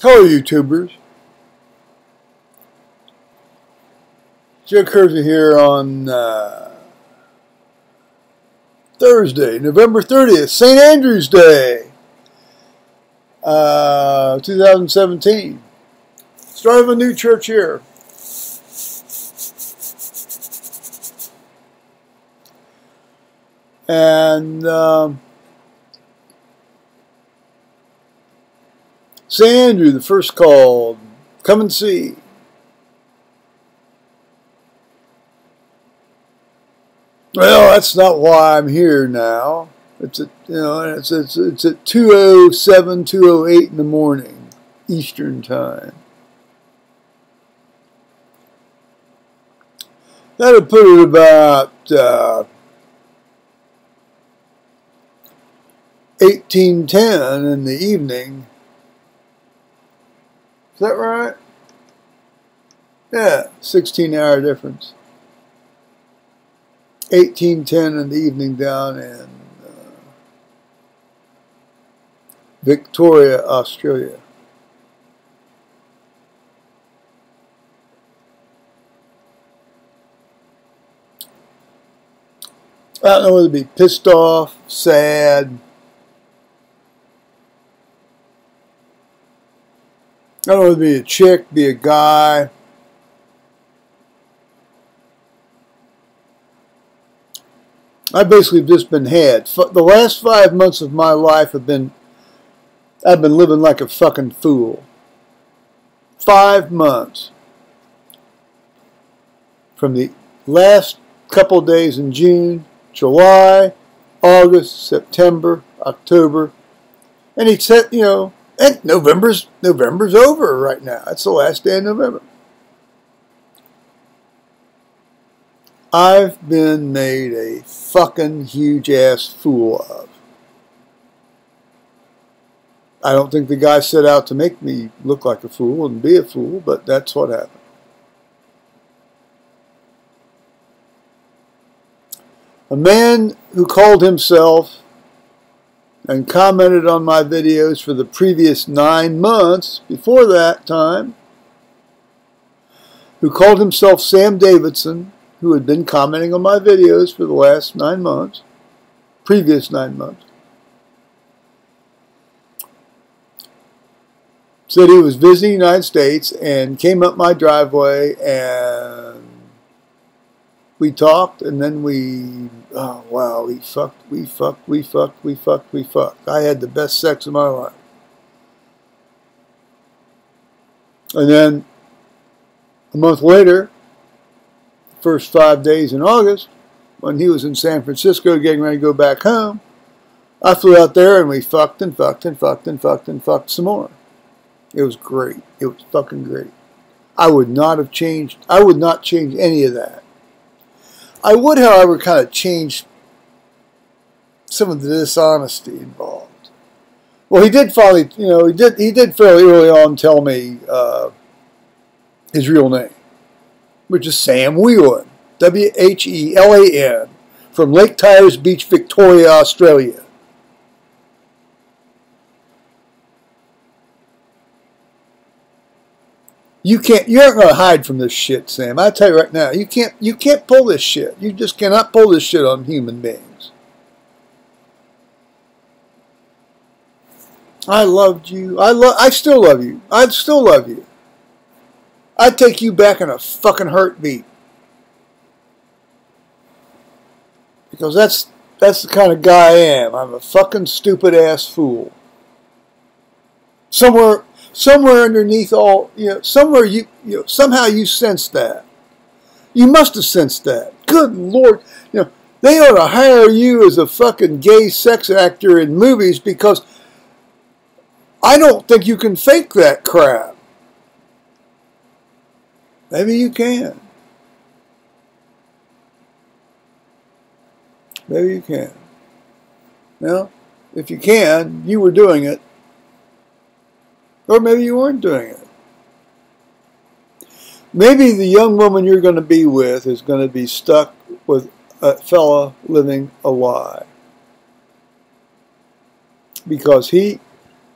Hello, YouTubers. Joe Kersey here on Thursday, November 30th, St. Andrew's Day, 2017. Start of a new church year. And St. Andrew, the first called, come and see. Well, that's not why I'm here now. It's at, it's at 2:07, 2:08 in the morning, Eastern time. That'll put it about 18:10 in the evening. Is that right? Yeah, 16-hour difference. 18:10 in the evening down in Victoria, Australia. I don't know whether to be pissed off, sad. I don't know whether to be a chick, be a guy. I basically just been had. The last 5 months of my life I've been living like a fucking fool. 5 months. From the last couple days in June, July, August, September, October, and he said, and November's over right now. It's the last day of November. I've been made a fucking huge ass fool of. I don't think the guy set out to make me look like a fool and be a fool, but that's what happened. A man who called himself and commented on my videos for the previous 9 months before that time, who called himself Sam Davidson, who had been commenting on my videos for the last 9 months, previous 9 months, said he was visiting the United States and came up my driveway and we talked, and then we fucked. I had the best sex of my life. And then a month later, first 5 days in August, when he was in San Francisco getting ready to go back home, I flew out there and we fucked and fucked and fucked and fucked and fucked some more. It was great. It was fucking great. I would not change any of that. I would, however, kind of change some of the dishonesty involved. Well, he did finally, he did fairly early on tell me his real name, which is Sam Whelan, W-H-E-L-A-N, from Lake Tyers Beach, Victoria, Australia. You aren't going to hide from this shit, Sam. I tell you right now, you can't pull this shit. You just cannot pull this shit on human beings. I loved you. I still love you. I still love you. I'd take you back in a fucking heartbeat. Because that's the kind of guy I am. I'm a fucking stupid ass fool. Somewhere underneath all, somewhere somehow you sensed that. You must have sensed that. Good Lord, they ought to hire you as a fucking gay sex actor in movies, because I don't think you can fake that crap. Maybe you can. Maybe you can. Well, if you can, you were doing it. Or maybe you weren't doing it. Maybe the young woman you're going to be with is going to be stuck with a fella living a lie. Because he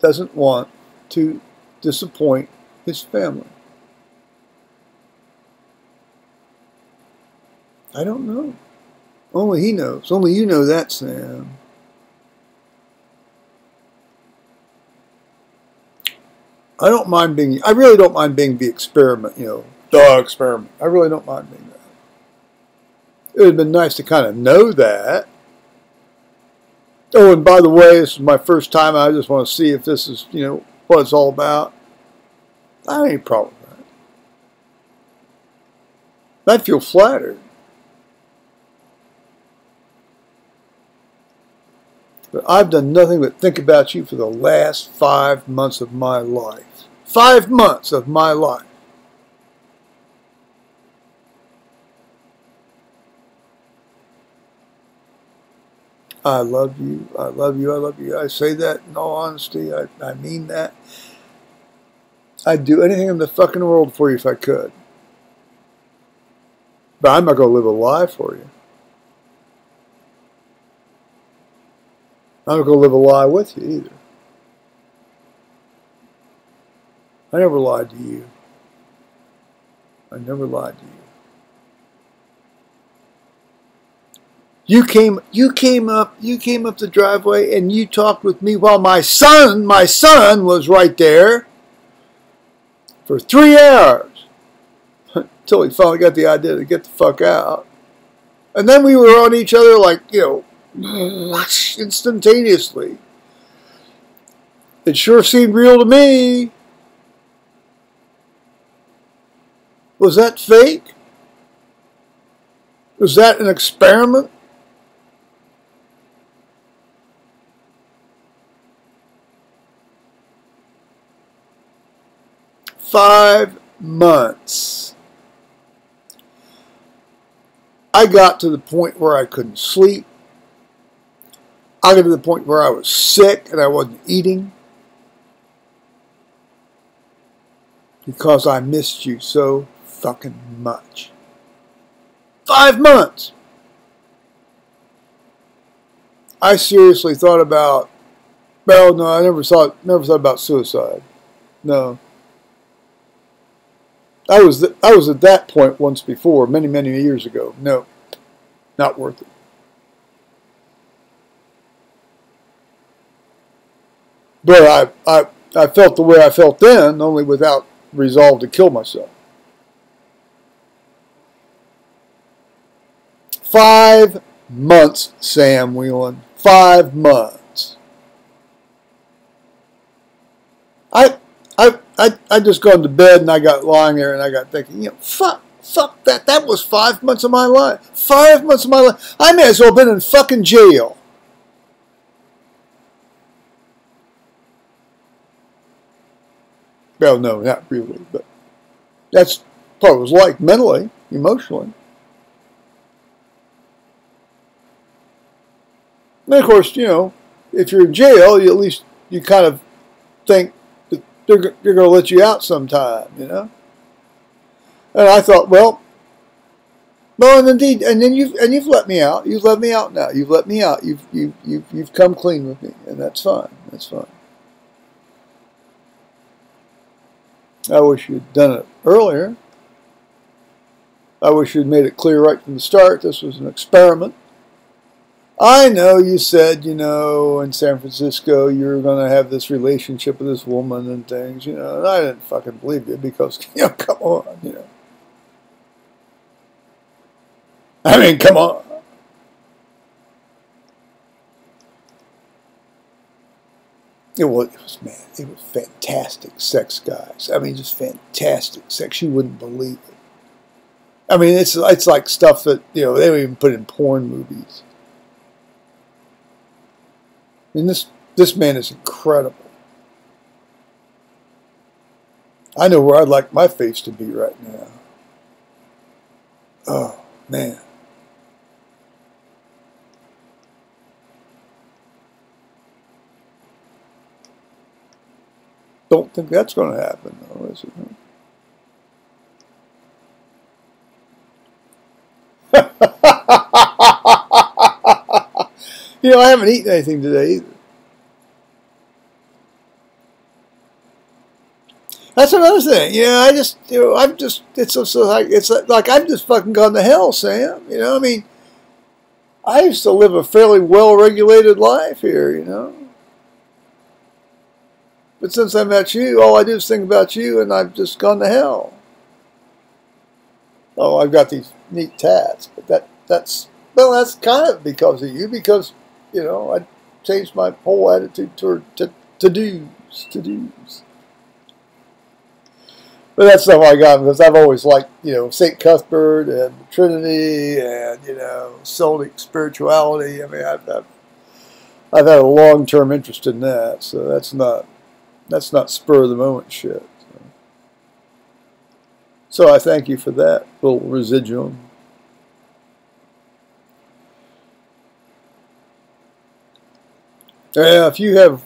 doesn't want to disappoint his family? I don't know. Only he knows. Only you know that, Sam. I really don't mind being the experiment, the experiment. I really don't mind being that. It would have been nice to kind of know that. Oh, and by the way, this is my first time. I just want to see if this is, what it's all about. I ain't any problem with that. I feel flattered. But I've done nothing but think about you for the last 5 months of my life. 5 months of my life. I love you. I love you. I love you. I say that in all honesty. I mean that. I'd do anything in the fucking world for you if I could. But I'm not going to live a lie for you. I'm not going to live a lie with you either. I never lied to you. I never lied to you. You came up the driveway and you talked with me while my son was right there for 3 hours until he finally got the idea to get the fuck out. And then we were on each other like, instantaneously. It sure seemed real to me. Was that fake? Was that an experiment? Five months. I got to the point where I couldn't sleep. I got to the point where I was sick and I wasn't eating because I missed you so fucking much. 5 months. I seriously thought about, well, no, I never thought about suicide. No. I was at that point once before, many, many years ago. No, not worth it. But I felt the way I felt then, only without resolve to kill myself. 5 months, Sam Whelan. 5 months. I just gone to bed and I got lying there and I got thinking, fuck that. That was 5 months of my life. 5 months of my life. I may as well have been in fucking jail. Well, no, not really, but that's what it was like mentally, emotionally. And of course, if you're in jail, at least you kind of think that they're going to let you out sometime, And I thought, well, and indeed, and then you've let me out. You've let me out now. You've let me out. You've come clean with me, and that's fine. That's fine. I wish you'd done it earlier. I wish you'd made it clear right from the start this was an experiment. I know you said, in San Francisco you were going to have this relationship with this woman and things, and I didn't fucking believe you because, come on, I mean, come on. It was fantastic sex, guys. I mean, just fantastic sex. You wouldn't believe it. I mean, it's like stuff that, they don't even put in porn movies. I mean, this man is incredible. I know where I'd like my face to be right now. Oh, man. Don't think that's going to happen, though, is it? I haven't eaten anything today either. That's another thing. I just, I'm just, it's like I've just fucking gone to hell, Sam. I mean, I used to live a fairly well-regulated life here. But since I met you, all I do is think about you, and I've just gone to hell. Oh, I've got these neat tats, but that's kind of because of you, because, I changed my whole attitude toward to-dos. But that's stuff I got because I've always liked, St. Cuthbert and Trinity and, Celtic spirituality. I mean, I've had a long-term interest in that, so that's not spur of the moment shit. So I thank you for that little residuum. Yeah, if you have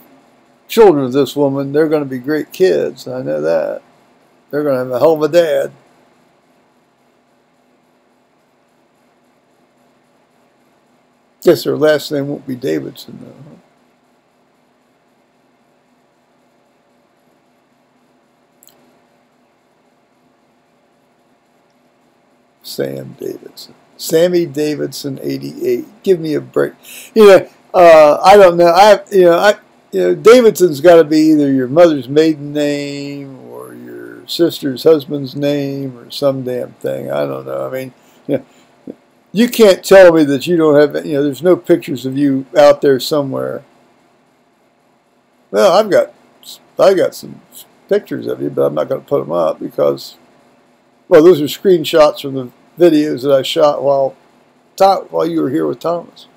children of this woman, they're going to be great kids. I know that. They're going to have a hell of a dad. Guess their last name won't be Davidson, though. Huh? Sam Davidson. Sammy Davidson, 88. Give me a break. I don't know. Davidson's got to be either your mother's maiden name or your sister's husband's name or some damn thing. I don't know. I mean, you can't tell me that you don't have, there's no pictures of you out there somewhere. Well, I got some pictures of you, but I'm not going to put them up because, well, those are screenshots from the videos that I shot while you were here with Thomas.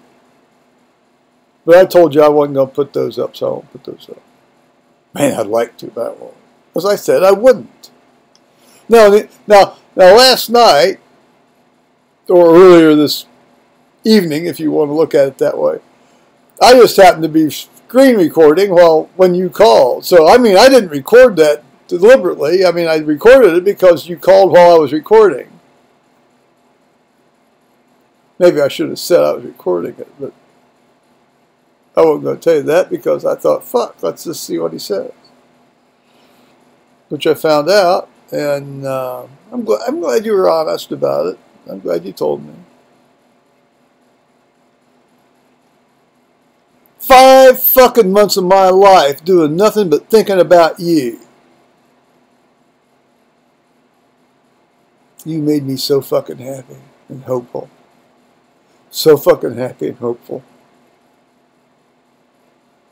But I told you I wasn't going to put those up, so I won't put those up. Man, I'd like to, but I won't. As I said, I wouldn't. Now, last night, or earlier this evening, if you want to look at it that way, I just happened to be screen recording when you called. So, I mean, I didn't record that deliberately. I mean, I recorded it because you called while I was recording. Maybe I should have said I was recording it, but I wasn't going to tell you that because I thought, fuck, let's just see what he says. Which I found out, and I'm glad you were honest about it. I'm glad you told me. 5 fucking months of my life doing nothing but thinking about you. You made me so fucking happy and hopeful. So fucking happy and hopeful.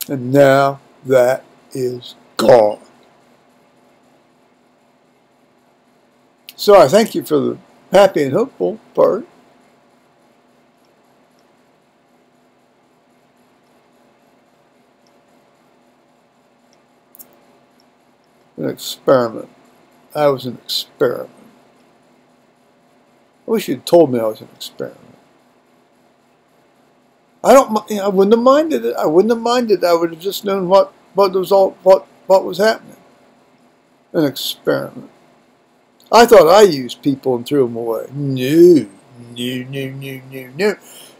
And now that is gone. So I thank you for the happy and hopeful part. An experiment. I was an experiment. I wish you'd told me I was an experiment. I wouldn't have minded it. I wouldn't have minded. I would have just known what was happening. An experiment. I thought I used people and threw them away. No.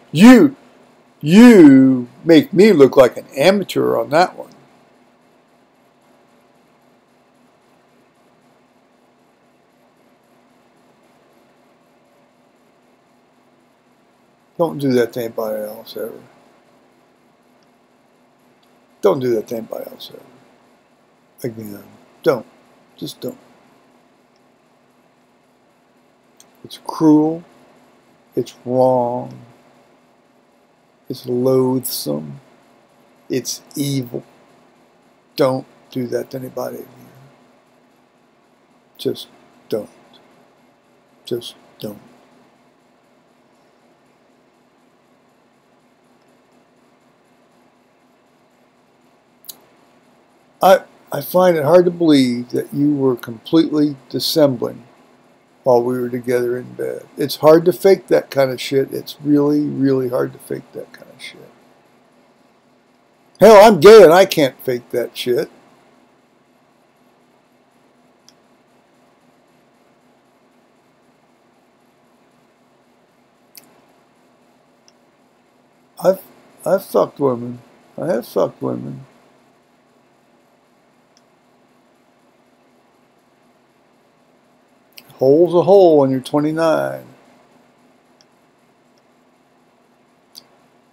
You make me look like an amateur on that one. Don't do that to anybody else ever. Don't do that to anybody else ever. Again, don't. Just don't. It's cruel. It's wrong. It's loathsome. It's evil. Don't do that to anybody again. Just don't. Just don't. I find it hard to believe that you were completely dissembling while we were together in bed. It's hard to fake that kind of shit. It's really, really hard to fake that kind of shit. Hell, I'm gay and I can't fake that shit. I've fucked women. I have fucked women. Hole's a hole when you're 29.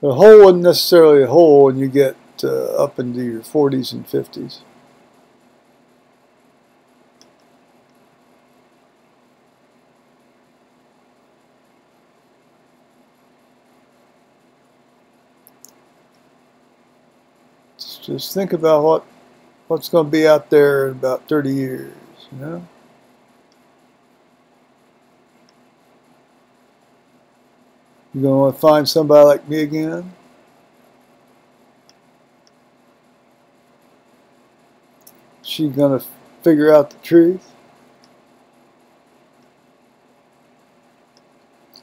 The hole isn't necessarily a hole when you get up into your 40s and 50s. Just think about what's going to be out there in about 30 years, you know? You're going to want to find somebody like me again? She's going to figure out the truth?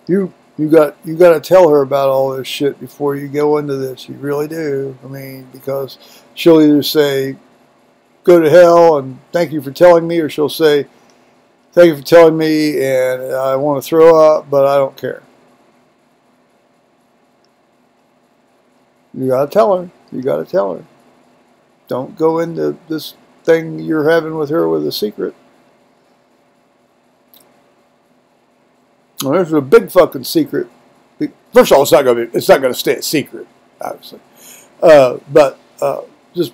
You got to tell her about all this shit before you go into this. You really do. I mean, because she'll either say, go to hell and thank you for telling me, or she'll say, thank you for telling me and I want to throw up, but I don't care. You got to tell her. You got to tell her. Don't go into this thing you're having with her with a secret. Well, there's a big fucking secret. First of all, it's not going to stay a secret, obviously. But just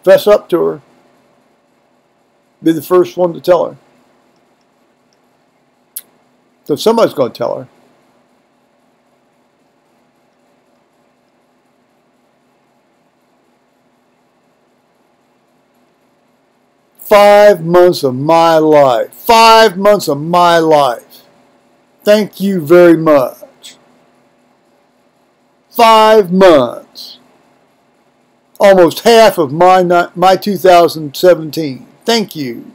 fess up to her. Be the first one to tell her. So somebody's going to tell her. "5 months of my life. 5 months of my life. Thank you very much. 5 months. Almost half of my 2017. Thank you."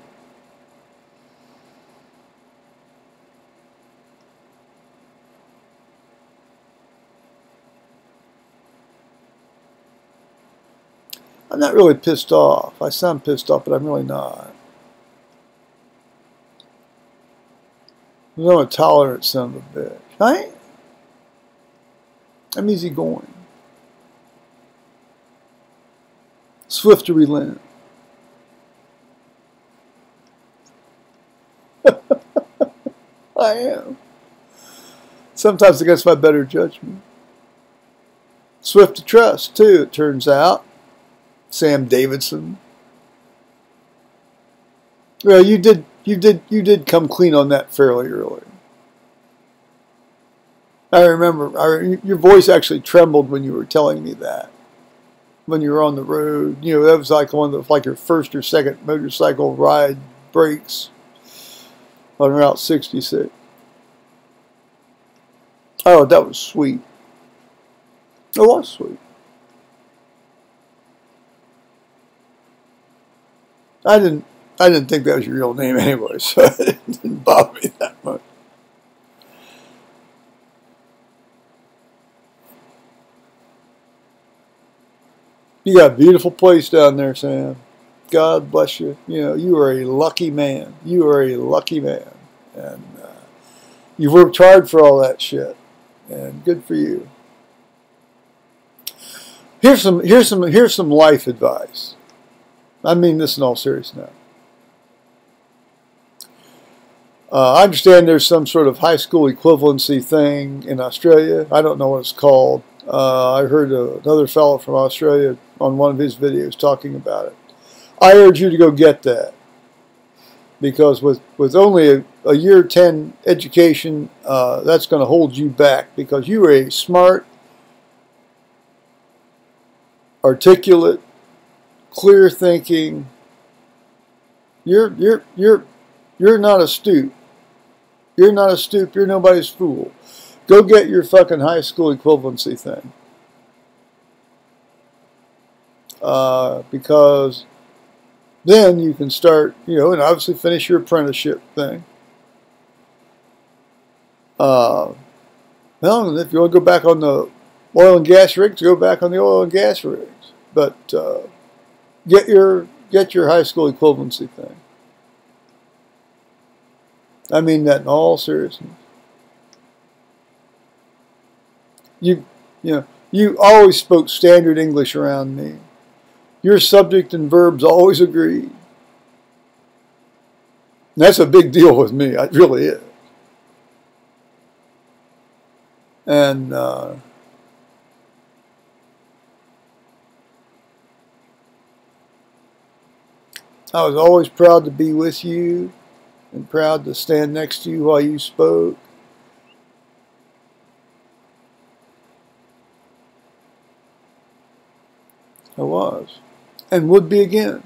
I'm not really pissed off. I sound pissed off, but I'm really not. I'm a tolerant son of a bitch. I'm easygoing. Swift to relent. I am. Sometimes against my better judgment. Swift to trust, too, it turns out. Sam Davidson. Well, you did come clean on that fairly early. I remember your voice actually trembled when you were telling me that. When you were on the road, you know, that was like your first or second motorcycle ride breaks on Route 66. Oh, that was sweet. It was sweet. I didn't think that was your real name anyway, so it didn't bother me that much. You got a beautiful place down there, Sam. God bless you. You know, you are a lucky man. You are a lucky man, and you've worked hard for all that shit, and good for you. Here's some life advice. I mean this in all seriousness. I understand there's some sort of high school equivalency thing in Australia. I don't know what it's called. I heard another fellow from Australia on one of his videos talking about it. I urge you to go get that. Because with only a year 10 education, that's going to hold you back. Because you are a smart, articulate, clear thinking. You're not a stoop. You're not a stoop. You're nobody's fool. Go get your fucking high school equivalency thing. Because then you can start, you know, and obviously finish your apprenticeship thing. Well, if you want to go back on the oil and gas rigs, go back on the oil and gas rigs. But get your high school equivalency thing. I mean that in all seriousness. You always spoke standard English around me. Your subject and verbs always agreed. And that's a big deal with me. It really is. And I was always proud to be with you and proud to stand next to you while you spoke. I was. And would be again.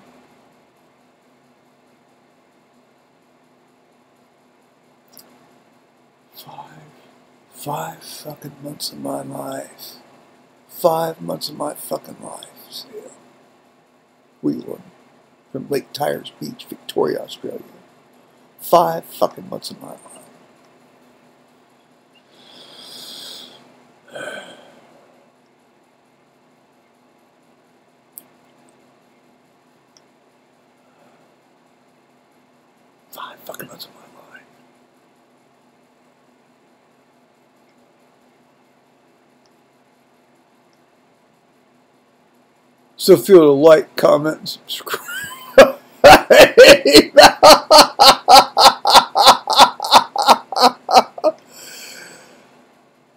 Five fucking months of my life. 5 months of my fucking life. Still. Whelan. From Lake Tyers Beach, Victoria, Australia. 5 fucking months of my life. Fucking months of my life. So feel to like, comment, and subscribe.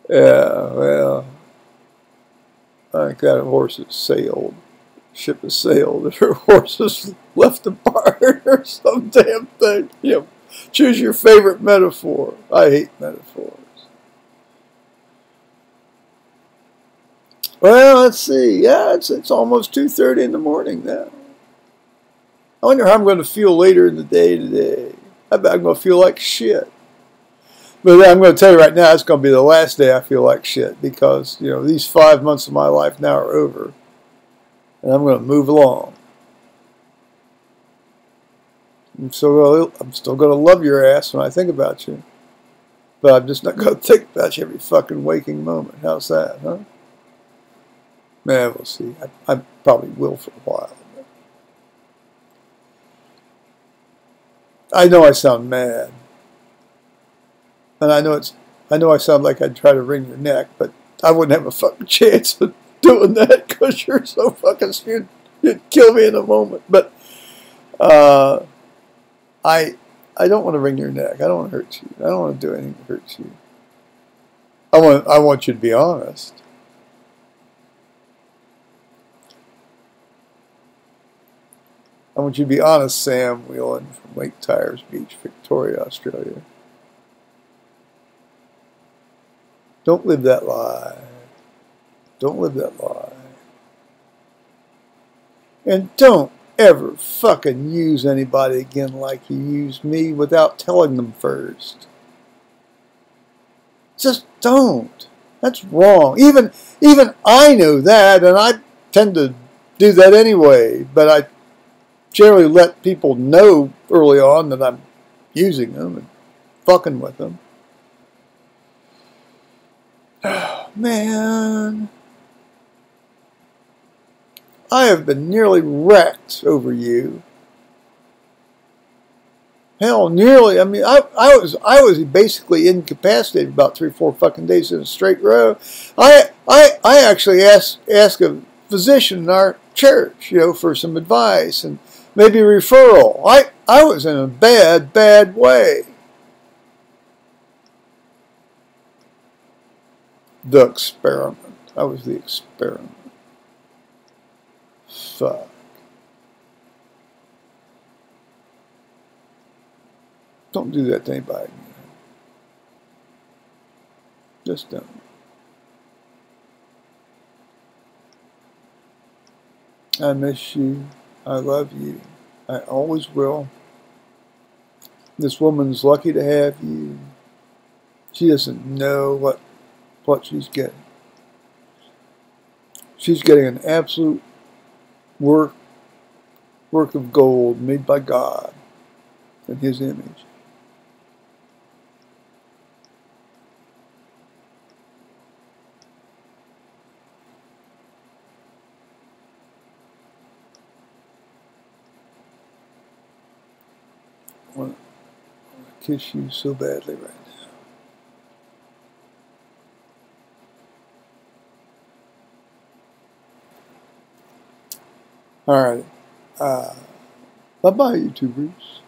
Yeah, well, I think that horse has sailed. Ship has sailed. If her horse has left the barn or some damn thing. You know, choose your favorite metaphor. I hate metaphors. Well, let's see. Yeah, it's almost 2:30 in the morning now. I wonder how I'm going to feel later in the day today. I bet I'm going to feel like shit. But I'm going to tell you right now, it's going to be the last day I feel like shit because, you know, these 5 months of my life now are over. And I'm going to move along. I'm still going to love your ass when I think about you. But I'm just not going to think about you every fucking waking moment. How's that, huh? Man, we'll see. I probably will for a while. I know I sound mad. And I know I sound like I'd try to wring your neck, but I wouldn't have a fucking chance of doing that because you're so fucking scared. You'd kill me in a moment. But I don't want to wring your neck. I don't want to hurt you. I don't want to do anything to hurt you. I want you to be honest. I want you to be honest, Sam Whelan from Lake Tyers Beach, Victoria, Australia. Don't live that lie. Don't live that lie. And don't ever fucking use anybody again like you used me without telling them first. Just don't. That's wrong. Even I know that, and I tend to do that anyway, but I generally let people know early on that I'm using them and fucking with them. Oh, man. I have been nearly wrecked over you. Hell, nearly. I mean, I was basically incapacitated about 3 or 4 fucking days in a straight row. I actually asked a physician in our church, you know, for some advice and maybe a referral. I was in a bad way. The experiment. I was the experiment. Fuck. Don't do that to anybody. Just don't. I miss you. I love you. I always will. This woman's lucky to have you. She doesn't know what she's getting. She's getting an absolute work of gold made by God in His image. I want to kiss you so badly right now. All right. Bye-bye, YouTubers.